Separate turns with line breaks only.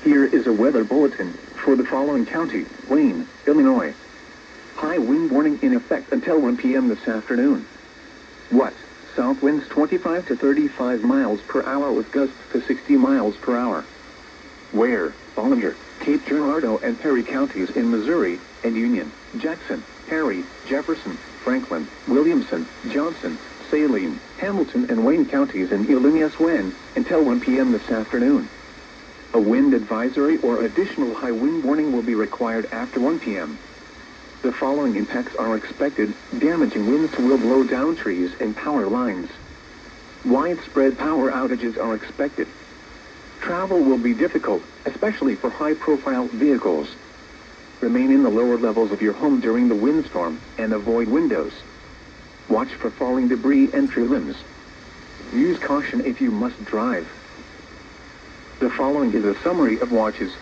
Here is a weather bulletin for the following county: Wayne, Illinois. High wind warning in effect until 1 p.m. this afternoon. What? South winds 25 to 35 miles per hour with gusts to 60 miles per hour. Where? Ballinger, Cape Girardeau and Perry counties in Missouri, and Union, Jackson, Perry, Jefferson, Franklin, Williamson, Johnson, Saline, Hamilton and Wayne counties in Illinois when, until 1 p.m. this afternoon. A wind advisory or additional high wind warning will be required after 1 p.m. The following impacts are expected: damaging winds will blow down trees and power lines. Widespread power outages are expected. Travel will be difficult, especially for high-profile vehicles. Remain in the lower levels of your home during the windstorm and avoid windows. Watch for falling debris and tree limbs. Use caution if you must drive. The following is a summary of watches